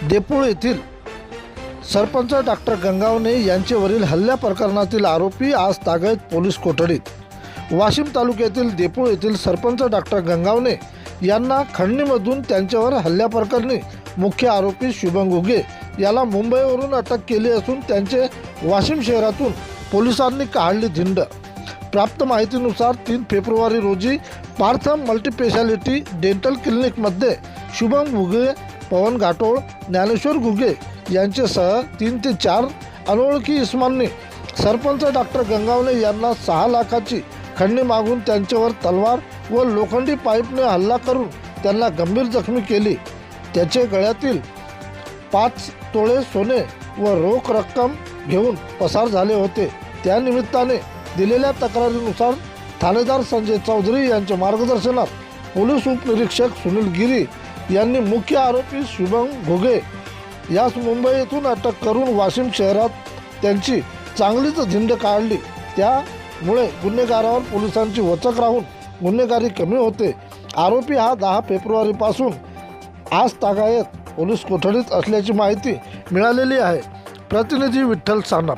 देपूळ येथील सरपंच डॉक्टर गंगावणे यांच्यावरील हल्ल्या प्रकरणातील आरोपी आज तागायत पोलीस कोठडीत. वाशिम तालुक्यातील देपूळ येथील सरपंच डॉक्टर गंगावणे यांना खंडणीमधून त्यांच्यावर हल्ल्याप्रकरणी मुख्य आरोपी शुभम घुगे याला मुंबईवरून अटक केली असून त्यांचे वाशिम शहरातून पोलिसांनी काढली धिंड. प्राप्त माहितीनुसार 3 फेब्रुवारी रोजी पार्थ मल्टीस्पेशालिटी डेंटल क्लिनिकमध्ये शुभम घुगे, पवन घाटोळ, ज्ञानेश्वर घुगे यांच्यासह 3 ते 4 अनोळखी इसमांनी सरपंच डॉक्टर गंगावणे यांना 6 लाखाची खंडणी मागून त्यांच्यावर तलवार व लोखंडी पाईपने हल्ला करून त्यांना गंभीर जखमी केली. त्याचे गळ्यातील 5 तोळे सोने व रोख रक्कम घेऊन पसार झाले होते. त्यानिमित्ताने दिलेल्या तक्रारीनुसार ठाणेदार संजय चौधरी यांच्या मार्गदर्शनात पोलीस उपनिरीक्षक सुनील गिरी यांनी मुख्य आरोपी शुभम घुगे यास मुंबई येथून अटक करून वाशिम शहरात त्यांची चांगलीच धिंड काढली. त्यामुळे गुन्हेगारावर पोलिसांची वचक राहून गुन्हेगारी कमी होते. आरोपी हा 10 फेब्रुवारीपासून आज तागायत पोलीस कोठडीत असल्याची माहिती मिळालेली आहे. प्रतिनिधी विठ्ठल सानप.